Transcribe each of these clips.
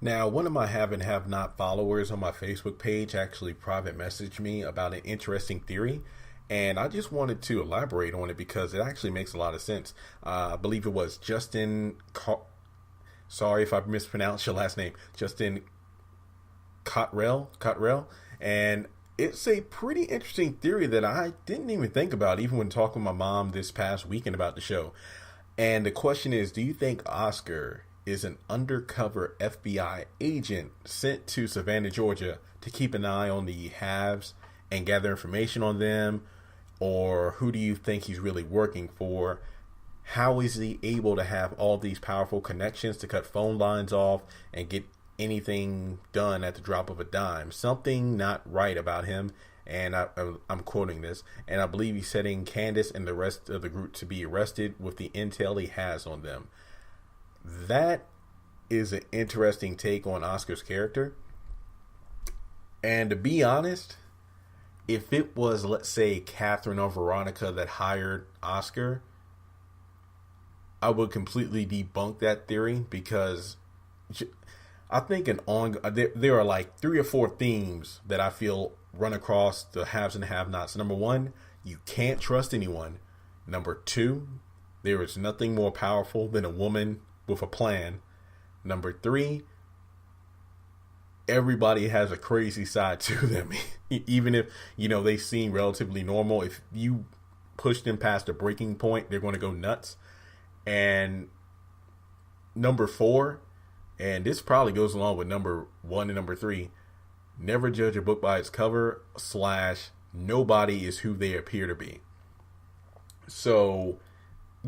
Now, one of my have and have not followers on my Facebook page actually private messaged me about an interesting theory, and I just wanted to elaborate on it because it actually makes a lot of sense. I believe it was sorry if I mispronounced your last name, Justin Cottrell, and it's a pretty interesting theory that I didn't even think about, even when talking with my mom this past weekend about the show. And the question is, do you think Oscar is an undercover FBI agent sent to Savannah, Georgia to keep an eye on the haves and gather information on them? Or who do you think he's really working for? How is he able to have all these powerful connections to cut phone lines off and get anything done at the drop of a dime? Something not right about him. And I'm quoting this, and I believe he's setting Candace and the rest of the group to be arrested with the intel he has on them. That is an interesting take on Oscar's character. And to be honest, if it was, let's say, Catherine or Veronica that hired Oscar, I would completely debunk that theory because I think there are like 3 or 4 themes that I feel run across the haves and have-nots. Number one, you can't trust anyone. Number two, there is nothing more powerful than a woman with a plan. Number three, everybody has a crazy side to them. Even if, they seem relatively normal, if you push them past a breaking point, they're going to go nuts. And number four, and this probably goes along with number one and number three, never judge a book by its cover / nobody is who they appear to be. So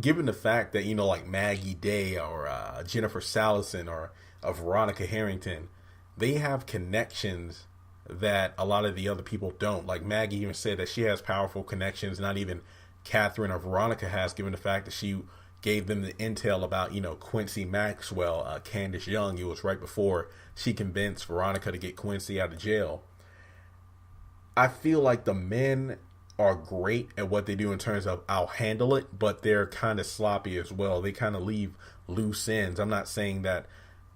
given the fact that, like Maggie Day or Jennifer Salison or Veronica Harrington, they have connections that a lot of the other people don't. Like Maggie even said that she has powerful connections, not even Catherine or Veronica has, given the fact that she gave them the intel about, Quincy Maxwell, Candace Young. It was right before she convinced Veronica to get Quincy out of jail. I feel like the men are great at what they do in terms of I'll handle it, but they're kind of sloppy as well. They kind of leave loose ends. I'm not saying that.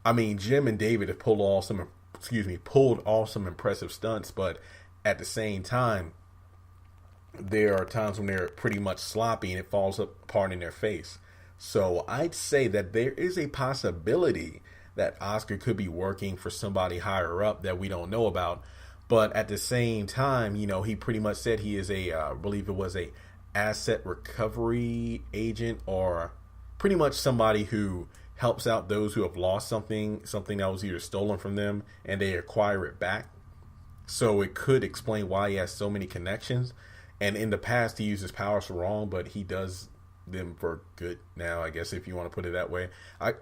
I mean, Jim and David have pulled off some impressive stunts, but at the same time, there are times when they're pretty much sloppy and it falls apart in their face. So I'd say that there is a possibility that Oscar could be working for somebody higher up that we don't know about. But at the same time, he pretty much said he is I believe it was a asset recovery agent, or pretty much somebody who helps out those who have lost something that was either stolen from them and they acquire it back. So it could explain why he has so many connections. And in the past, he used his powers for wrong, but he does them for good now, I guess, if you want to put it that way.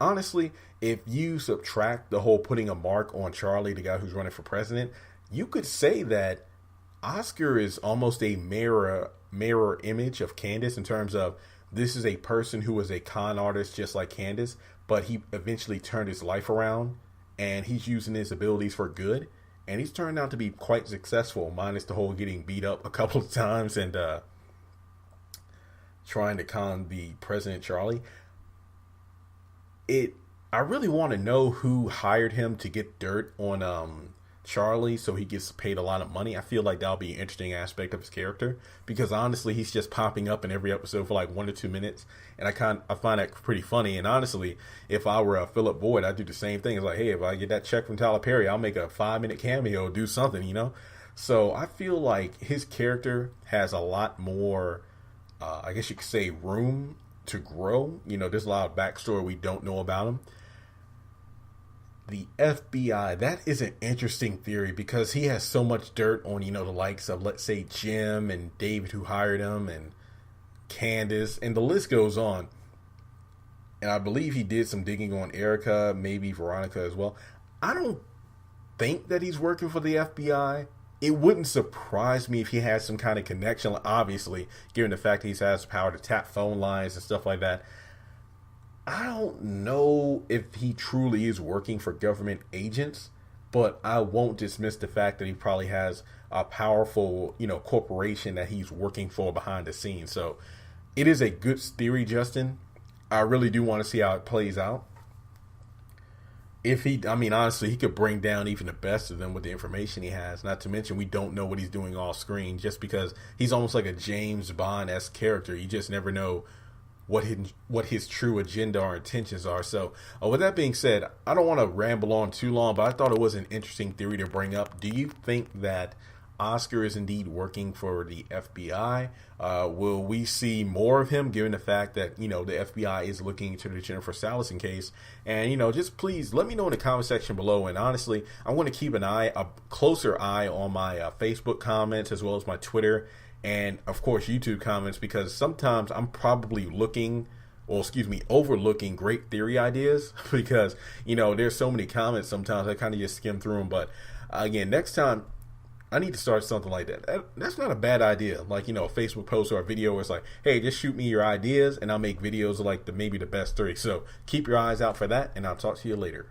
Honestly, if you subtract the whole putting a mark on Charlie, the guy who's running for president, you could say that Oscar is almost a mirror image of Candace in terms of this is a person who was a con artist just like Candace, but he eventually turned his life around and he's using his abilities for good. And he's turned out to be quite successful, minus the whole getting beat up a couple of times and trying to con the President Charlie. I really want to know who hired him to get dirt on Charlie so he gets paid a lot of money. I feel like that'll be an interesting aspect of his character, because honestly, he's just popping up in every episode for like 1 or 2 minutes, and I find that pretty funny. And honestly, if I were Philip Boyd, I'd do the same thing. It's like, hey, if I get that check from Tyler Perry, I'll make a 5-minute cameo, do something, So I feel like his character has a lot more, I guess you could say, room to grow. There's a lot of backstory we don't know about him. The FBI, that is an interesting theory because he has so much dirt on, the likes of, let's say, Jim and David who hired him, and Candace, and the list goes on. And I believe he did some digging on Erica, maybe Veronica as well. I don't think that he's working for the FBI. It wouldn't surprise me if he has some kind of connection, obviously, given the fact that he has the power to tap phone lines and stuff like that. I don't know if he truly is working for government agents, but I won't dismiss the fact that he probably has a powerful, corporation that he's working for behind the scenes. So it is a good theory, Justin. I really do want to see how it plays out. if he, I mean, honestly, he could bring down even the best of them with the information he has. Not to mention, we don't know what he's doing off screen, just because he's almost like a James Bond-esque character. You just never know what his true agenda or intentions are. So, with that being said, I don't want to ramble on too long, but I thought it was an interesting theory to bring up. Do you think that Oscar is indeed working for the FBI? Will we see more of him, given the fact that, the FBI is looking into the Jennifer Salison case? And, just please let me know in the comment section below. And honestly, I want to keep a closer eye on my Facebook comments, as well as my Twitter and, of course, YouTube comments, because sometimes I'm probably overlooking great theory ideas because, there's so many comments sometimes I kind of just skim through them. But again, next time, I need to start something like that. That's not a bad idea. Like, a Facebook post or a video where it's like, hey, just shoot me your ideas and I'll make videos of like maybe the best three. So keep your eyes out for that, and I'll talk to you later.